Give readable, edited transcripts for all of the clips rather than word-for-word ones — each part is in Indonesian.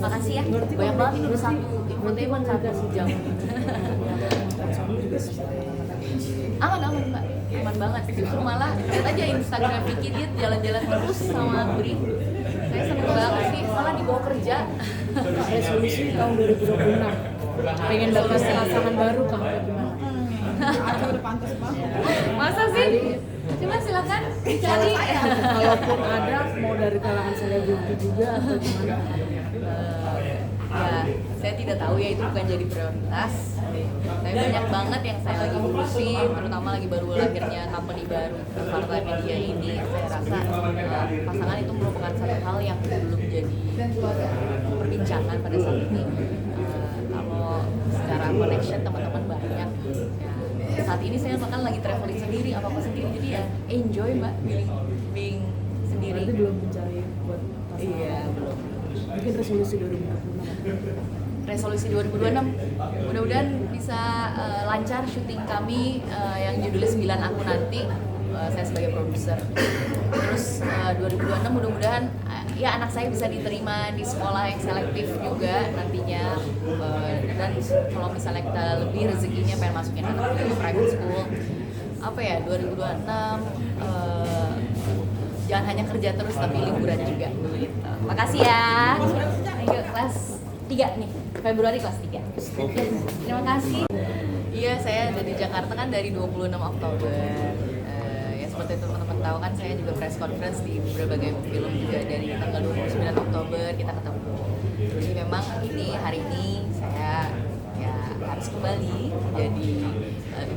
Makasih ya, banyak banget ini udah satu infotainment 1 jam. Aman mbak, aman banget. Justru malah lihat aja Instagram Vicky, dia jalan-jalan terus sama Bri. Saya seneng banget sih, malah dibawa kerja. Resolusi tahun 2026 pengen dapat pasangan baru kah gimana? Masa sih? Coba silakan dicari. Kalaupun ada, mau dari kalangan selebriti juga atau gimana? Ya, saya tidak tahu ya, itu bukan jadi prioritas. Tapi banyak banget yang saya lagi urusin, terutama lagi baru lahirnya company baru Jakarta Media ini. Saya rasa pasangan itu merupakan satu hal yang belum jadi perbincangan pada saat ini. Kalau secara connection teman-teman banyak. Ya, saat ini saya bahkan lagi traveling sendiri, apa-apa sendiri, jadi ya enjoy mbak, being sendiri. Berarti belum mencari buat pasangan? Iya, belum. Mungkin resolusi 2026. Resolusi 2026, mudah-mudahan bisa lancar syuting kami yang judulnya 9 Aku Nanti. Saya sebagai produser. Terus 2026 mudah-mudahan ya anak saya bisa diterima di sekolah yang selektif juga nantinya. Dan kalau misalnya kita lebih rezekinya pengen masukin anak ke private school, apa ya, 2026 jangan hanya kerja terus tapi liburan juga gitu. Makasih ya. Ayo kelas 3 nih, Februari kelas 3. Terima kasih. Iya, saya ada di Jakarta kan dari 26 Oktober. Ya seperti teman-teman tahu kan, saya juga press conference di berbagai film juga dari tanggal 29 Oktober kita ketemu. Jadi memang hari ini saya ya harus kembali jadi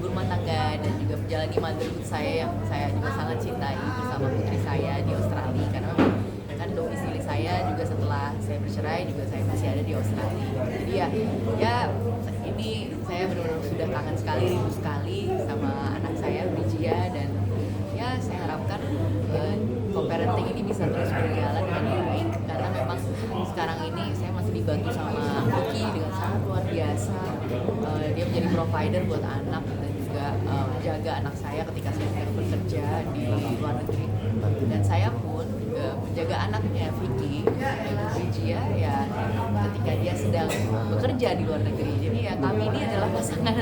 ibu rumah tangga dan juga menjalani motherhood saya yang saya juga sangat cintai bersama putri saya di Australia, karena memang kan domisili saya juga setelah saya bercerai juga saya masih ada di Australia. Jadi ya ini saya benar-benar sudah kangen sekali, rindu sekali sama anak saya Brijia, dan ya saya harapkan co-parenting ini bisa terus berjalan dengan baik, karena memang sekarang ini saya masih dibantu sama Vicky dengan sangat luar biasa. Dia menjadi provider buat anak dan juga menjaga anak saya ketika saya sedang bekerja di luar negeri, dan saya pun juga menjaga anaknya Vicky, Brijia, ya ketika dia sedang bekerja di luar negeri. Jadi ya kami ini adalah pasangan,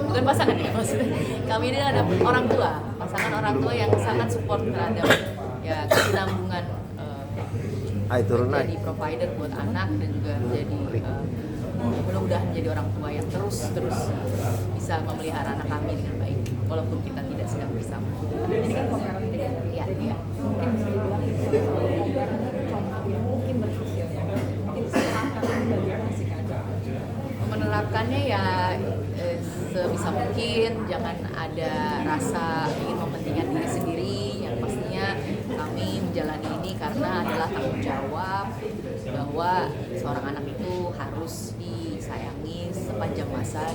bukan pasangan ya maksudnya, kami ini adalah orang tua, pasangan orang tua yang sangat support terhadap ya kesinambungan menjadi provider buat anak dan juga menjadi mudah-mudahan menjadi orang tua yang terus bisa memelihara anak kami dengan baik walaupun kita tidak sedang bersama. Jadi kan co-parenting ya. Mungkin bisa dibilang mungkin berhasil ya. Mungkin sekarang ini bagaimana sih Kak? Menerapkannya ya sebisa mungkin, jangan ada rasa ingin mementingkan diri sendiri. Yang pastinya kami menjalani ini karena adalah tanggung jawab bahwa seorang anak itu harus disayangi sepanjang masa,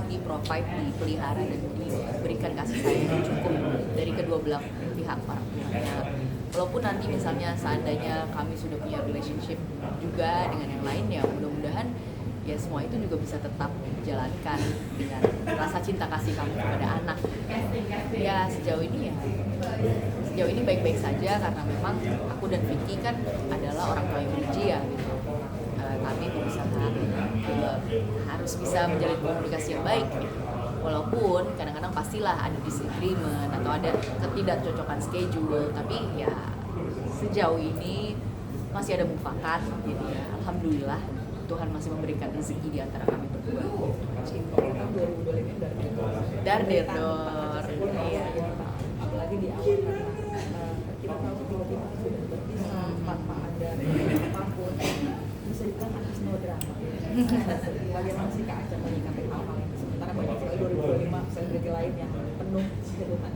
di-provide, dipelihara dan diberikan kasih sayang yang cukup dari kedua belah pihak para tuanya. Walaupun nanti misalnya seandainya kami sudah punya relationship juga dengan yang lain, ya mudah-mudahan ya semua itu juga bisa tetap dijalankan dengan rasa cinta kasih kami kepada anak. Ya sejauh ini baik-baik saja, karena memang aku dan Vicky kan adalah orang tua yang Brijia gitu. Kami berusaha harus bisa menjalin komunikasi yang baik gitu. Walaupun kadang-kadang pastilah ada disagreement atau ada ketidakcocokan schedule, tapi ya sejauh ini masih ada mufakat. Jadi ya, alhamdulillah Tuhan masih memberikan rezeki di antara kami berdua. Dardedor. Iya. Apalagi di awal karena kita tahu tiba-tiba sudah berpisah tanpa ada apapun, bisa dibilang atas no drama. Bagaimana sih Kak Aca menyikapi hal-hal yang sementara banyak sekali 2025 selebriti lain yang penuh kehidupan?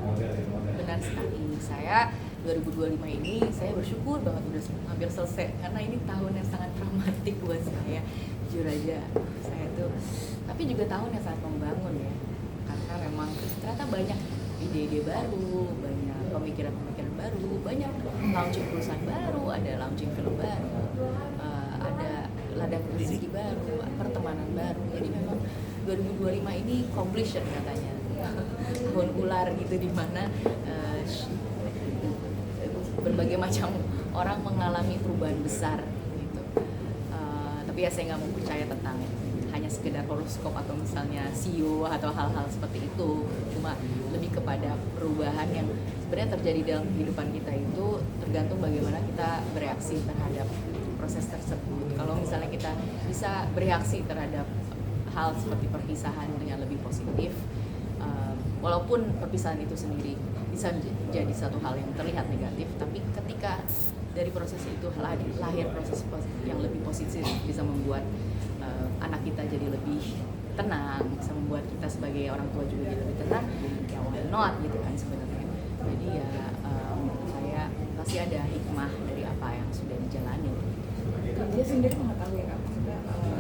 Benar sekali. Saya 2025 ini saya bersyukur banget udah hampir selesai, karena ini tahun yang sangat dramatik buat saya, jujur aja. Saya tuh, tapi juga tahun yang sangat membangun ya, karena memang ternyata banyak ide-ide baru, banyak pemikiran-pemikiran baru, banyak launching perusahaan baru, ada launching film baru, ada ladang rezeki baru, pertemanan baru. Jadi memang 2025 ini completion katanya, tahun ular gitu, di mana berbagai macam orang mengalami perubahan besar gitu. Tapi ya saya nggak mau percaya tentang hanya sekedar horoskop atau misalnya CEO atau hal-hal seperti itu. Cuma lebih kepada perubahan yang sebenarnya terjadi dalam kehidupan kita itu tergantung bagaimana kita bereaksi terhadap proses tersebut. Kalau misalnya kita bisa bereaksi terhadap hal seperti perpisahan dengan lebih positif, walaupun perpisahan itu sendiri bisa menjadi satu hal yang terlihat negatif, tapi ketika dari proses itu lahir proses yang lebih positif, bisa membuat anak kita jadi lebih tenang, bisa membuat kita sebagai orang tua juga jadi lebih tenang, ya why not gitu kan sebenarnya. Jadi ya saya pasti ada hikmah dari apa yang sudah dijalani. Dia sendiri mengetahui Kak, maksudnya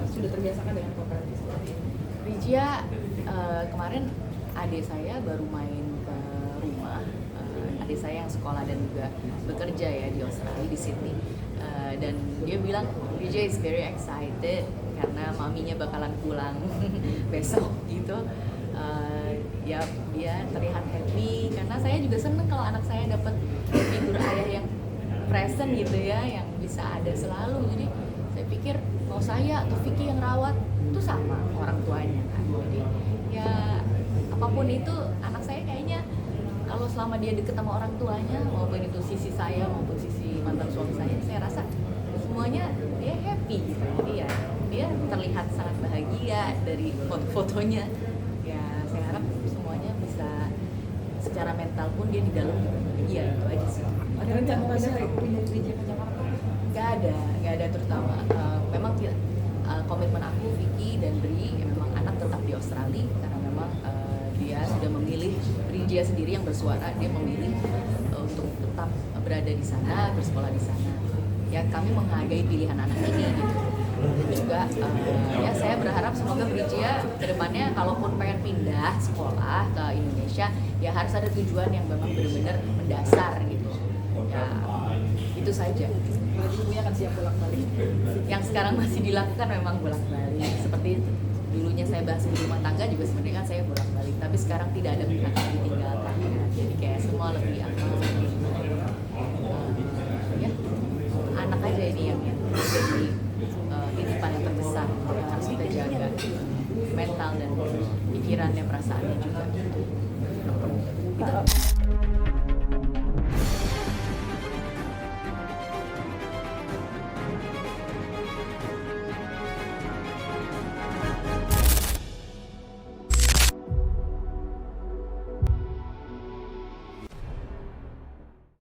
sudah terbiasakan dengan kooperatif seperti ini. Rijia kemarin adik saya baru main ke rumah, adik saya yang sekolah dan juga bekerja ya di Australia, di Sydney, dan dia bilang Rijia is very excited karena maminya bakalan pulang besok gitu. Ya dia terlihat happy karena saya juga seneng kalau anak saya dapat figur ayah yang present gitu ya, yang bisa ada selalu. Jadi saya pikir mau saya atau Vicky yang rawat itu sama orang tuanya kan. Jadi ya apapun itu anak saya kayaknya kalau selama dia deket sama orang tuanya, maupun itu sisi saya maupun sisi mantan suami saya rasa semuanya dia happy gitu. Jadi ya dia terlihat sangat bahagia dari foto-fotonya. Ya saya harap semuanya bisa secara mental pun dia di dalam bahagia, itu aja sih. Ada rencana pindah Rijia ke Jakarta? Gak ada terutama. Memang komitmen aku, Vicky dan Bri, ya memang anak tetap di Australia karena memang dia sudah memilih, Rijia sendiri yang bersuara, dia memilih untuk tetap berada di sana, bersekolah di sana. Ya kami menghargai pilihan anak ini gitu. Dan juga ya saya berharap semoga Rijia kedepannya kalaupun pengen pindah sekolah ke Indonesia ya harus ada tujuan yang memang benar-benar mendasar gitu. Ya itu saja. Berarti ibunya akan siap pulang balik. Yang sekarang masih dilakukan memang bolak-balik seperti itu. Dulunya saya bahas di rumah tangga juga sebenarnya kan saya bolak-balik, tapi sekarang tidak ada pihak yang ditinggalkan ya. Jadi kayak semua lebih ya anak aja ini yang jadi titipan yang terbesar yang harus kita jaga, mental dan pikirannya, perasaannya juga. Gitu.